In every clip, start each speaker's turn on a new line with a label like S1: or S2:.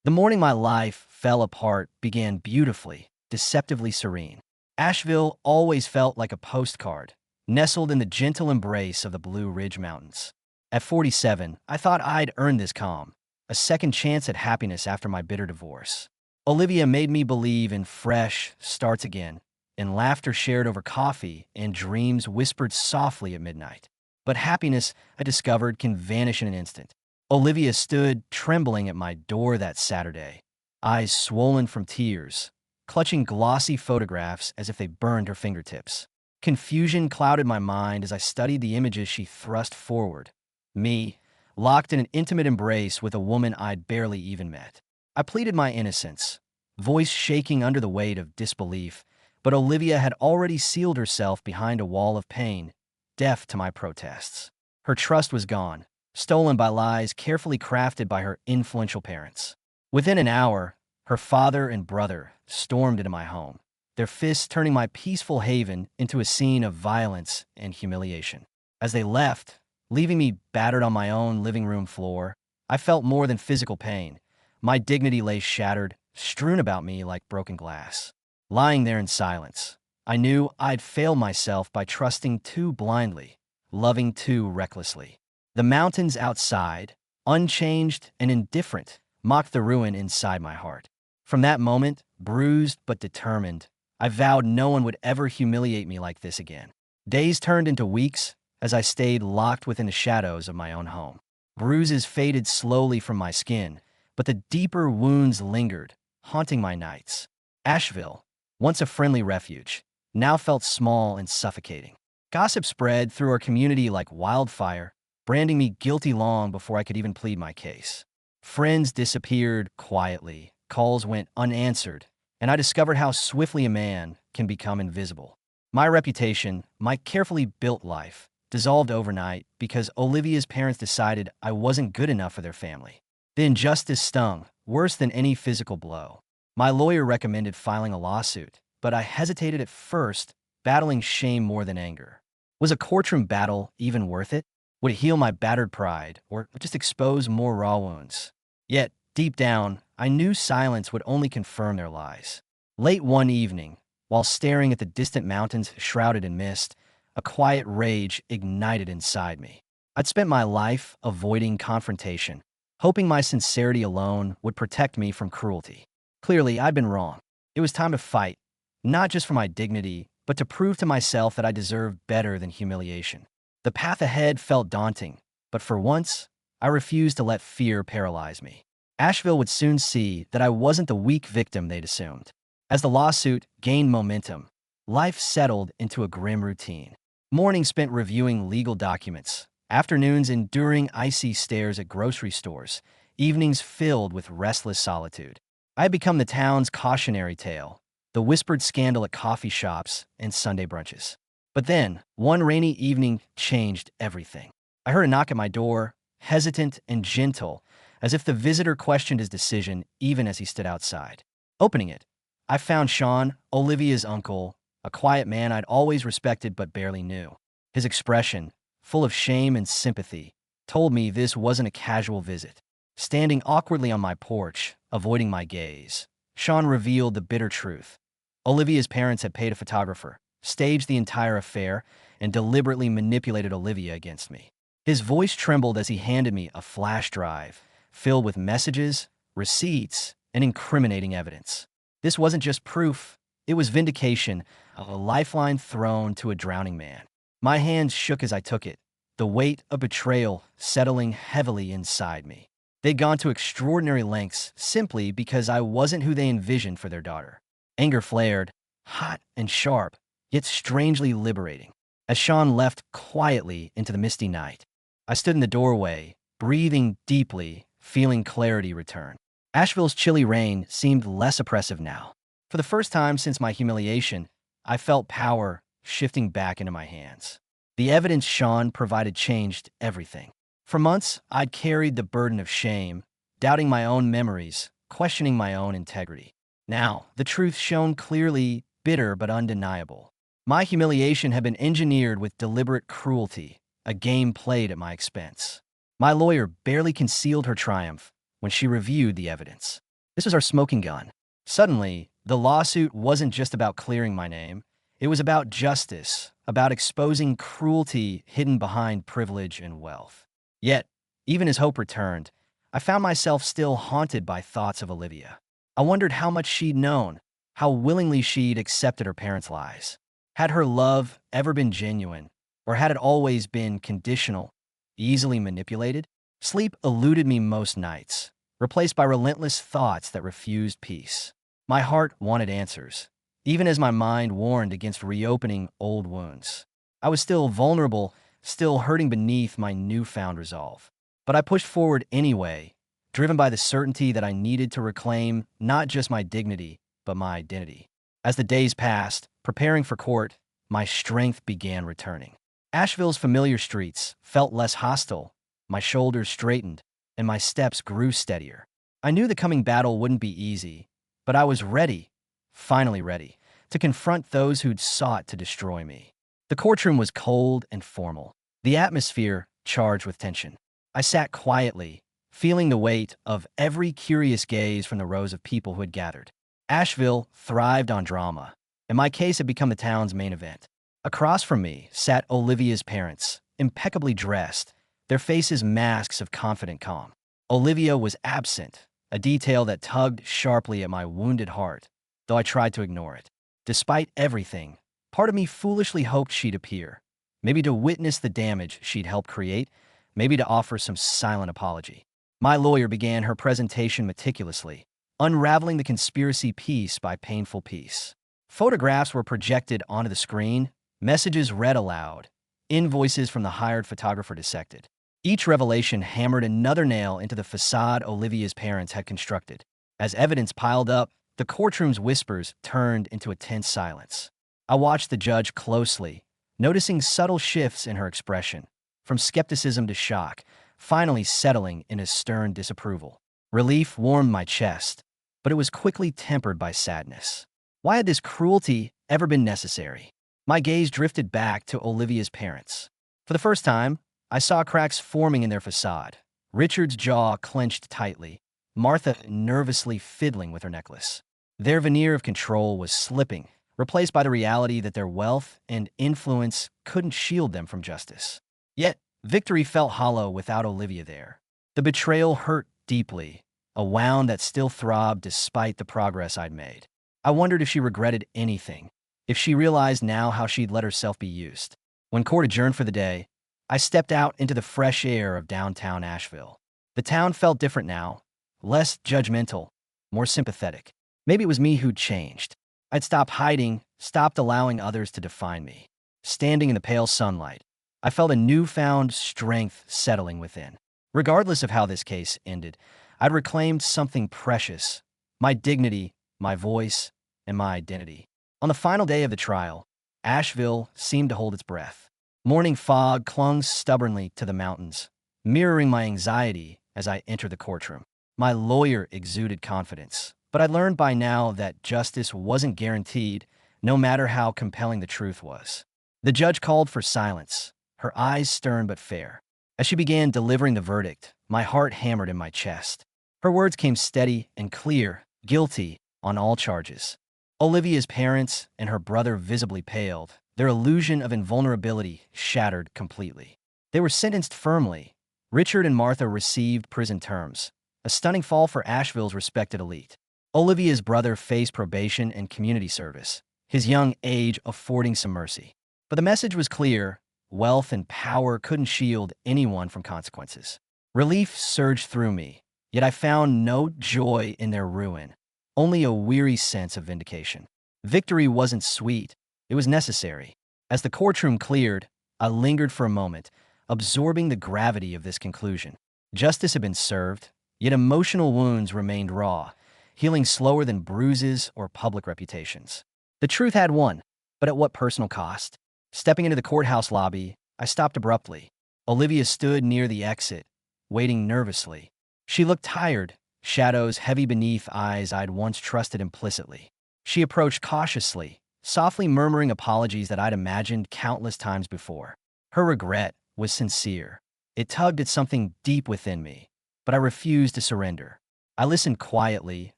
S1: The morning my life fell apart began beautifully, deceptively serene. Asheville always felt like a postcard, nestled in the gentle embrace of the Blue Ridge Mountains. At 47, I thought I'd earned this calm, a second chance at happiness after my bitter divorce. Olivia made me believe in fresh starts again, in laughter shared over coffee and dreams whispered softly at midnight. But happiness, I discovered, can vanish in an instant. Olivia stood trembling at my door that Saturday, eyes swollen from tears, clutching glossy photographs as if they burned her fingertips. Confusion clouded my mind as I studied the images she thrust forward. Me, locked in an intimate embrace with a woman I'd barely even met. I pleaded my innocence, voice shaking under the weight of disbelief, but Olivia had already sealed herself behind a wall of pain, deaf to my protests. Her trust was gone, stolen by lies carefully crafted by her influential parents. Within an hour, her father and brother stormed into my home, their fists turning my peaceful haven into a scene of violence and humiliation. As they left, leaving me battered on my own living room floor, I felt more than physical pain. My dignity lay shattered, strewn about me like broken glass. Lying there in silence, I knew I'd failed myself by trusting too blindly, loving too recklessly. The mountains outside, unchanged and indifferent, mocked the ruin inside my heart. From that moment, bruised but determined, I vowed no one would ever humiliate me like this again. Days turned into weeks as I stayed locked within the shadows of my own home. Bruises faded slowly from my skin, but the deeper wounds lingered, haunting my nights. Asheville, once a friendly refuge, now felt small and suffocating. Gossip spread through our community like wildfire, branding me guilty long before I could even plead my case. Friends disappeared quietly, calls went unanswered, and I discovered how swiftly a man can become invisible. My reputation, my carefully built life, dissolved overnight because Olivia's parents decided I wasn't good enough for their family. The injustice stung, worse than any physical blow. My lawyer recommended filing a lawsuit, but I hesitated at first, battling shame more than anger. Was a courtroom battle even worth it? Would it heal my battered pride, or just expose more raw wounds? Yet, deep down, I knew silence would only confirm their lies. Late one evening, while staring at the distant mountains shrouded in mist, a quiet rage ignited inside me. I'd spent my life avoiding confrontation, hoping my sincerity alone would protect me from cruelty. Clearly, I'd been wrong. It was time to fight, not just for my dignity, but to prove to myself that I deserved better than humiliation. The path ahead felt daunting, but for once, I refused to let fear paralyze me. Asheville would soon see that I wasn't the weak victim they'd assumed. As the lawsuit gained momentum, life settled into a grim routine. Mornings spent reviewing legal documents, afternoons enduring icy stares at grocery stores, evenings filled with restless solitude. I had become the town's cautionary tale, the whispered scandal at coffee shops and Sunday brunches. But then, one rainy evening changed everything. I heard a knock at my door, hesitant and gentle, as if the visitor questioned his decision even as he stood outside. Opening it, I found Sean, Olivia's uncle, a quiet man I'd always respected but barely knew. His expression, full of shame and sympathy, told me this wasn't a casual visit. Standing awkwardly on my porch, avoiding my gaze, Sean revealed the bitter truth. Olivia's parents had paid a photographer, staged the entire affair, and deliberately manipulated Olivia against me. His voice trembled as he handed me a flash drive, filled with messages, receipts, and incriminating evidence. This wasn't just proof, it was vindication, a lifeline thrown to a drowning man. My hands shook as I took it, the weight of betrayal settling heavily inside me. They'd gone to extraordinary lengths simply because I wasn't who they envisioned for their daughter. Anger flared, hot and sharp, yet strangely liberating. As Sean left quietly into the misty night, I stood in the doorway, breathing deeply, feeling clarity return. Asheville's chilly rain seemed less oppressive now. For the first time since my humiliation, I felt power shifting back into my hands. The evidence Sean provided changed everything. For months, I'd carried the burden of shame, doubting my own memories, questioning my own integrity. Now, the truth shone clearly, bitter but undeniable. My humiliation had been engineered with deliberate cruelty, a game played at my expense. My lawyer barely concealed her triumph when she reviewed the evidence. This was our smoking gun. Suddenly, the lawsuit wasn't just about clearing my name. It was about justice, about exposing cruelty hidden behind privilege and wealth. Yet, even as hope returned, I found myself still haunted by thoughts of Olivia. I wondered how much she'd known, how willingly she'd accepted her parents' lies. Had her love ever been genuine, or had it always been conditional, easily manipulated? Sleep eluded me most nights, replaced by relentless thoughts that refused peace. My heart wanted answers, even as my mind warned against reopening old wounds. I was still vulnerable, still hurting beneath my newfound resolve. But I pushed forward anyway, driven by the certainty that I needed to reclaim not just my dignity, but my identity. As the days passed, preparing for court, my strength began returning. Asheville's familiar streets felt less hostile, my shoulders straightened, and my steps grew steadier. I knew the coming battle wouldn't be easy, but I was ready, finally ready, to confront those who'd sought to destroy me. The courtroom was cold and formal, the atmosphere charged with tension. I sat quietly, feeling the weight of every curious gaze from the rows of people who had gathered. Asheville thrived on drama, and my case had become the town's main event. Across from me sat Olivia's parents, impeccably dressed, their faces masks of confident calm. Olivia was absent, a detail that tugged sharply at my wounded heart, though I tried to ignore it. Despite everything, part of me foolishly hoped she'd appear, maybe to witness the damage she'd helped create, maybe to offer some silent apology. My lawyer began her presentation meticulously, unraveling the conspiracy piece by painful piece. Photographs were projected onto the screen, messages read aloud, invoices from the hired photographer dissected. Each revelation hammered another nail into the facade Olivia's parents had constructed. As evidence piled up, the courtroom's whispers turned into a tense silence. I watched the judge closely, noticing subtle shifts in her expression, from skepticism to shock, finally settling in a stern disapproval. Relief warmed my chest, but it was quickly tempered by sadness. Why had this cruelty ever been necessary? My gaze drifted back to Olivia's parents. For the first time, I saw cracks forming in their facade. Richard's jaw clenched tightly, Martha nervously fiddling with her necklace. Their veneer of control was slipping, replaced by the reality that their wealth and influence couldn't shield them from justice. Yet, victory felt hollow without Olivia there. The betrayal hurt deeply, a wound that still throbbed despite the progress I'd made. I wondered if she regretted anything, if she realized now how she'd let herself be used. When court adjourned for the day, I stepped out into the fresh air of downtown Asheville. The town felt different now, less judgmental, more sympathetic. Maybe it was me who'd changed. I'd stopped hiding, stopped allowing others to define me. Standing in the pale sunlight, I felt a newfound strength settling within. Regardless of how this case ended, I'd reclaimed something precious: my dignity, my voice, and my identity. On the final day of the trial, Asheville seemed to hold its breath. Morning fog clung stubbornly to the mountains, mirroring my anxiety as I entered the courtroom. My lawyer exuded confidence, but I learned by now that justice wasn't guaranteed, no matter how compelling the truth was. The judge called for silence, her eyes stern but fair. As she began delivering the verdict, my heart hammered in my chest. Her words came steady and clear: guilty on all charges. Olivia's parents and her brother visibly paled, their illusion of invulnerability shattered completely. They were sentenced firmly. Richard and Martha received prison terms, a stunning fall for Asheville's respected elite. Olivia's brother faced probation and community service, his young age affording some mercy. But the message was clear: wealth and power couldn't shield anyone from consequences. Relief surged through me, yet I found no joy in their ruin, only a weary sense of vindication. Victory wasn't sweet, it was necessary. As the courtroom cleared, I lingered for a moment, absorbing the gravity of this conclusion. Justice had been served, yet emotional wounds remained raw, healing slower than bruises or public reputations. The truth had won, but at what personal cost? Stepping into the courthouse lobby, I stopped abruptly. Olivia stood near the exit, waiting nervously. She looked tired, shadows heavy beneath eyes I'd once trusted implicitly. She approached cautiously, softly murmuring apologies that I'd imagined countless times before. Her regret was sincere. It tugged at something deep within me, but I refused to surrender. I listened quietly,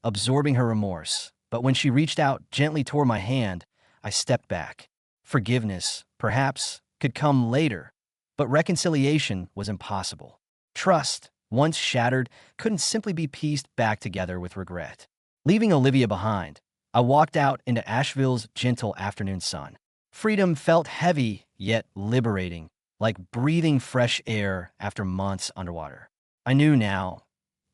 S1: absorbing her remorse, but when she reached out gently toward my hand, I stepped back. Forgiveness, perhaps, could come later, but reconciliation was impossible. Trust, once shattered, couldn't simply be pieced back together with regret. Leaving Olivia behind, I walked out into Asheville's gentle afternoon sun. Freedom felt heavy, yet liberating, like breathing fresh air after months underwater. I knew now,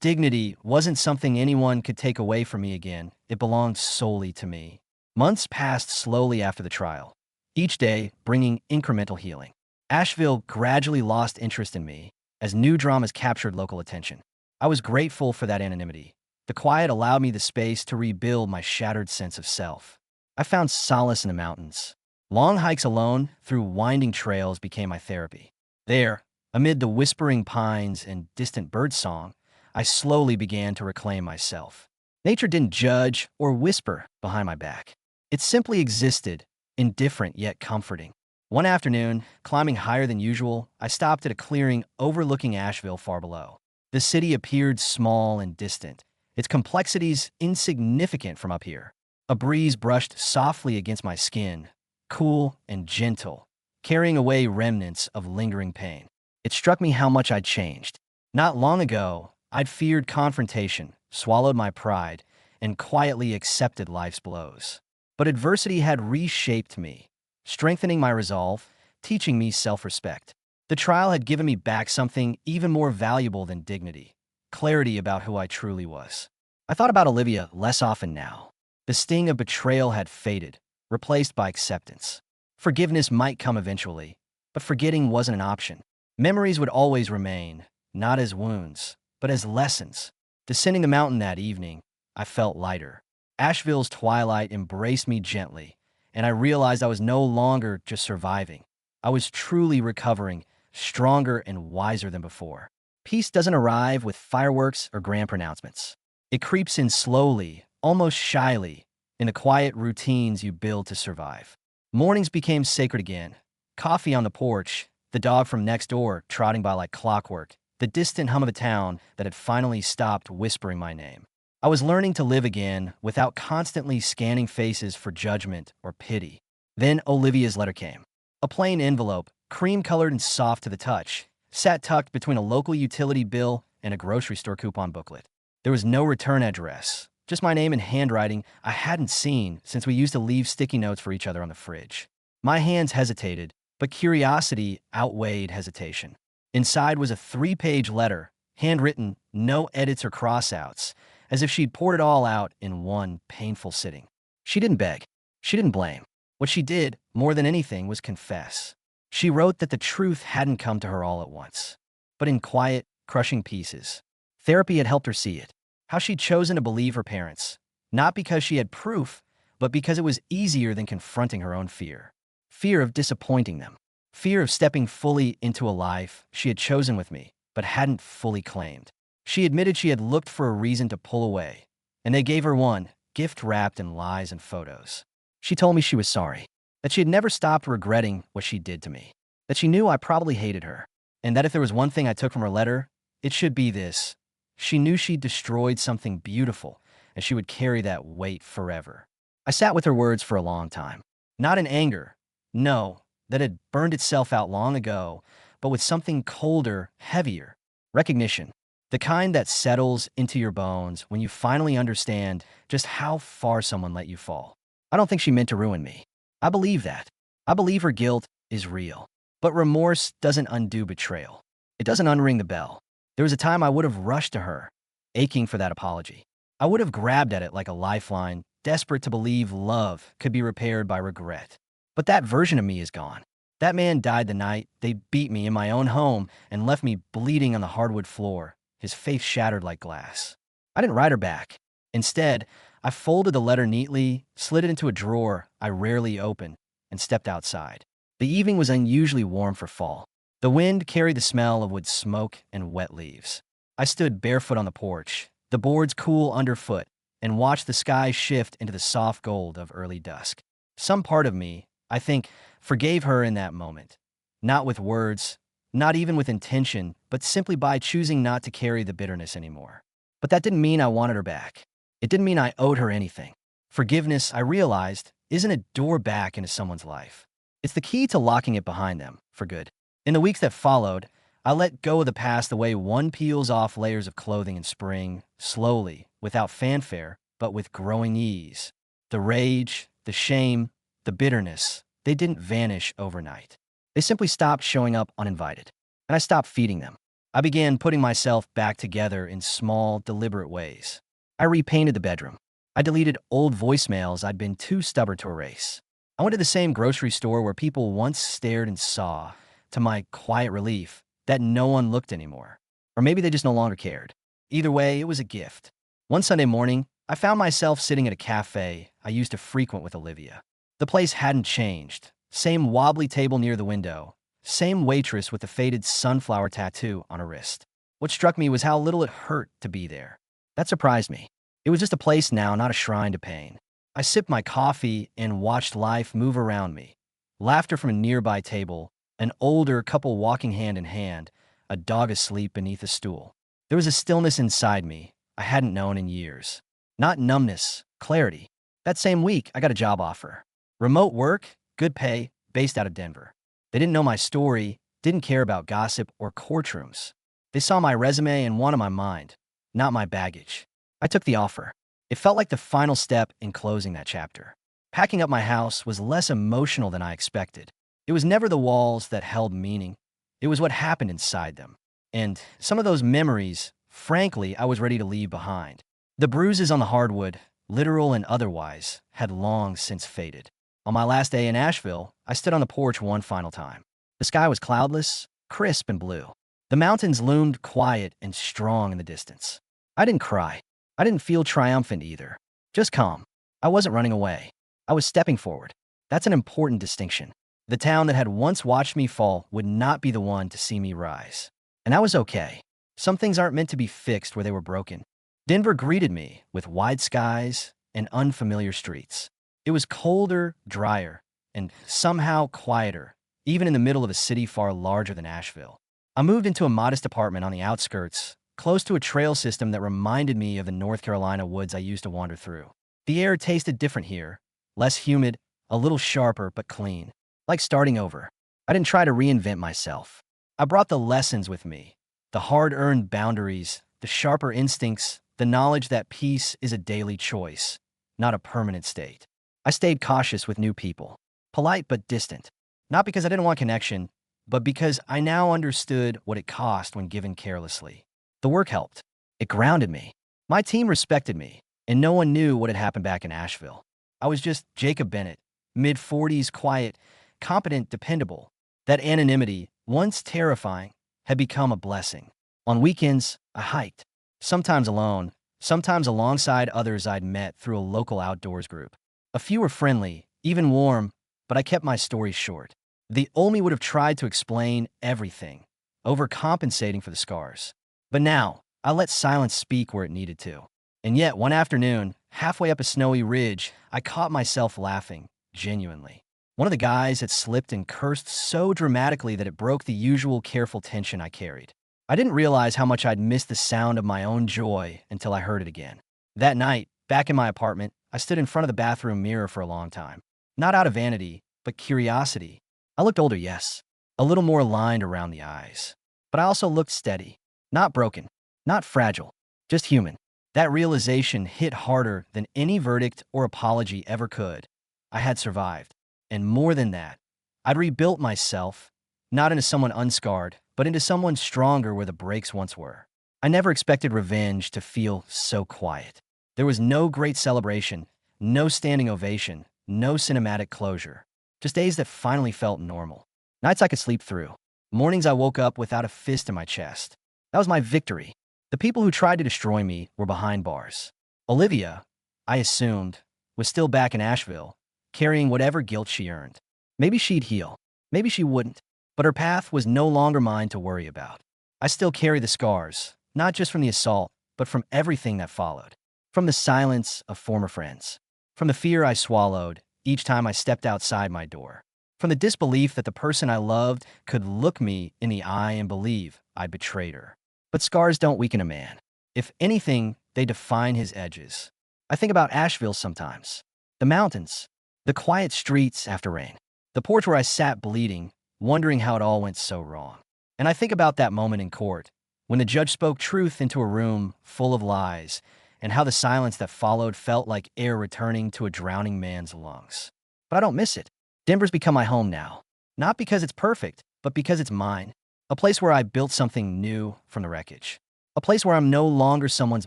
S1: dignity wasn't something anyone could take away from me again. It belonged solely to me. Months passed slowly after the trial, each day bringing incremental healing. Asheville gradually lost interest in me as new dramas captured local attention. I was grateful for that anonymity. The quiet allowed me the space to rebuild my shattered sense of self. I found solace in the mountains. Long hikes alone through winding trails became my therapy. There, amid the whispering pines and distant birdsong, I slowly began to reclaim myself. Nature didn't judge or whisper behind my back. It simply existed, indifferent yet comforting. One afternoon, climbing higher than usual, I stopped at a clearing overlooking Asheville far below. The city appeared small and distant, its complexities insignificant from up here. A breeze brushed softly against my skin, cool and gentle, carrying away remnants of lingering pain. It struck me how much I'd changed. Not long ago, I'd feared confrontation, swallowed my pride, and quietly accepted life's blows. But adversity had reshaped me, strengthening my resolve, teaching me self-respect. The trial had given me back something even more valuable than dignity, clarity about who I truly was. I thought about Olivia less often now. The sting of betrayal had faded, replaced by acceptance. Forgiveness might come eventually, but forgetting wasn't an option. Memories would always remain, not as wounds, but as lessons. Descending the mountain that evening, I felt lighter. Asheville's twilight embraced me gently, and I realized I was no longer just surviving. I was truly recovering, stronger and wiser than before. Peace doesn't arrive with fireworks or grand pronouncements. It creeps in slowly, almost shyly, in the quiet routines you build to survive. Mornings became sacred again. Coffee on the porch, the dog from next door trotting by like clockwork, the distant hum of a town that had finally stopped whispering my name. I was learning to live again without constantly scanning faces for judgment or pity. Then Olivia's letter came. A plain envelope, cream-colored and soft to the touch, sat tucked between a local utility bill and a grocery store coupon booklet. There was no return address, just my name in handwriting I hadn't seen since we used to leave sticky notes for each other on the fridge. My hands hesitated, but curiosity outweighed hesitation. Inside was a 3-page letter, handwritten, no edits or crossouts, as if she'd poured it all out in one painful sitting. She didn't beg. She didn't blame. What she did, more than anything, was confess. She wrote that the truth hadn't come to her all at once, but in quiet, crushing pieces. Therapy had helped her see it. How she'd chosen to believe her parents, not because she had proof, but because it was easier than confronting her own fear. Fear of disappointing them. Fear of stepping fully into a life she had chosen with me, but hadn't fully claimed. She admitted she had looked for a reason to pull away, and they gave her one, gift wrapped in lies and photos. She told me she was sorry, that she had never stopped regretting what she did to me, that she knew I probably hated her, and that if there was one thing I took from her letter, it should be this. She knew she'd destroyed something beautiful, and she would carry that weight forever. I sat with her words for a long time. Not in anger. No, that had burned itself out long ago, but with something colder, heavier. Recognition. The kind that settles into your bones when you finally understand just how far someone let you fall. I don't think she meant to ruin me. I believe that. I believe her guilt is real. But remorse doesn't undo betrayal. It doesn't unring the bell. There was a time I would have rushed to her, aching for that apology. I would have grabbed at it like a lifeline, desperate to believe love could be repaired by regret. But that version of me is gone. That man died the night they beat me in my own home and left me bleeding on the hardwood floor, his face shattered like glass. I didn't write her back. Instead, I folded the letter neatly, slid it into a drawer I rarely open, and stepped outside. The evening was unusually warm for fall. The wind carried the smell of wood smoke and wet leaves. I stood barefoot on the porch, the boards cool underfoot, and watched the sky shift into the soft gold of early dusk. Some part of me, I think, forgave her in that moment. Not with words, not even with intention, but simply by choosing not to carry the bitterness anymore. But that didn't mean I wanted her back. It didn't mean I owed her anything. Forgiveness, I realized, isn't a door back into someone's life. It's the key to locking it behind them, for good. In the weeks that followed, I let go of the past the way one peels off layers of clothing in spring, slowly, without fanfare, but with growing ease. The rage, the shame, the bitterness, they didn't vanish overnight. They simply stopped showing up uninvited, and I stopped feeding them. I began putting myself back together in small, deliberate ways. I repainted the bedroom. I deleted old voicemails I'd been too stubborn to erase. I went to the same grocery store where people once stared and saw, to my quiet relief, that no one looked anymore. Or maybe they just no longer cared. Either way, it was a gift. One Sunday morning, I found myself sitting at a cafe I used to frequent with Olivia. The place hadn't changed. Same wobbly table near the window. Same waitress with the faded sunflower tattoo on her wrist. What struck me was how little it hurt to be there. That surprised me. It was just a place now, not a shrine to pain. I sipped my coffee and watched life move around me. Laughter from a nearby table, an older couple walking hand in hand, a dog asleep beneath a stool. There was a stillness inside me I hadn't known in years. Not numbness, clarity. That same week, I got a job offer. Remote work, good pay, based out of Denver. They didn't know my story, didn't care about gossip or courtrooms. They saw my resume and wanted my mind, not my baggage. I took the offer. It felt like the final step in closing that chapter. Packing up my house was less emotional than I expected. It was never the walls that held meaning. It was what happened inside them. And some of those memories, frankly, I was ready to leave behind. The bruises on the hardwood, literal and otherwise, had long since faded. On my last day in Asheville, I stood on the porch one final time. The sky was cloudless, crisp and blue. The mountains loomed quiet and strong in the distance. I didn't cry. I didn't feel triumphant either. Just calm. I wasn't running away. I was stepping forward. That's an important distinction. The town that had once watched me fall would not be the one to see me rise. And that was okay. Some things aren't meant to be fixed where they were broken. Denver greeted me with wide skies and unfamiliar streets. It was colder, drier, and somehow quieter, even in the middle of a city far larger than Asheville. I moved into a modest apartment on the outskirts, close to a trail system that reminded me of the North Carolina woods I used to wander through. The air tasted different here, less humid, a little sharper but clean, like starting over. I didn't try to reinvent myself. I brought the lessons with me, the hard-earned boundaries, the sharper instincts, the knowledge that peace is a daily choice, not a permanent state. I stayed cautious with new people, polite but distant, not because I didn't want connection, but because I now understood what it cost when given carelessly. The work helped. It grounded me. My team respected me, and no one knew what had happened back in Asheville. I was just Jacob Bennett, mid-40s, quiet, competent, dependable. That anonymity, once terrifying, had become a blessing. On weekends, I hiked, sometimes alone, sometimes alongside others I'd met through a local outdoors group. A few were friendly, even warm, but I kept my stories short. The Olmi would have tried to explain everything, overcompensating for the scars. But now, I let silence speak where it needed to. And yet, one afternoon, halfway up a snowy ridge, I caught myself laughing, genuinely. One of the guys had slipped and cursed so dramatically that it broke the usual careful tension I carried. I didn't realize how much I'd missed the sound of my own joy until I heard it again. That night, back in my apartment, I stood in front of the bathroom mirror for a long time. Not out of vanity, but curiosity. I looked older, yes. A little more lined around the eyes. But I also looked steady. Not broken. Not fragile. Just human. That realization hit harder than any verdict or apology ever could. I had survived. And more than that, I'd rebuilt myself, not into someone unscarred, but into someone stronger where the breaks once were. I never expected revenge to feel so quiet. There was no great celebration, no standing ovation, no cinematic closure. Just days that finally felt normal. Nights I could sleep through. Mornings I woke up without a fist in my chest. That was my victory. The people who tried to destroy me were behind bars. Olivia, I assumed, was still back in Asheville, carrying whatever guilt she earned. Maybe she'd heal. Maybe she wouldn't. But her path was no longer mine to worry about. I still carry the scars, not just from the assault, but from everything that followed. From the silence of former friends. From the fear I swallowed each time I stepped outside my door. From the disbelief that the person I loved could look me in the eye and believe I'd betrayed her. But scars don't weaken a man. If anything, they define his edges. I think about Asheville sometimes. The mountains, the quiet streets after rain, the porch where I sat bleeding, wondering how it all went so wrong. And I think about that moment in court, when the judge spoke truth into a room full of lies, and how the silence that followed felt like air returning to a drowning man's lungs. But I don't miss it. Denver's become my home now. Not because it's perfect, but because it's mine. A place where I built something new from the wreckage. A place where I'm no longer someone's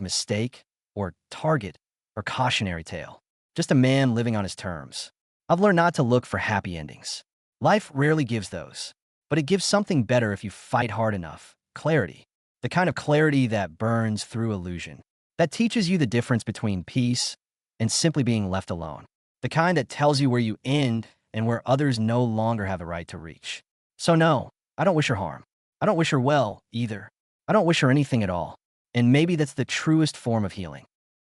S1: mistake, or target, or cautionary tale. Just a man living on his terms. I've learned not to look for happy endings. Life rarely gives those. But it gives something better if you fight hard enough. Clarity. The kind of clarity that burns through illusion. That teaches you the difference between peace and simply being left alone. The kind that tells you where you end and where others no longer have the right to reach. So no, I don't wish her harm. I don't wish her well, either. I don't wish her anything at all. And maybe that's the truest form of healing.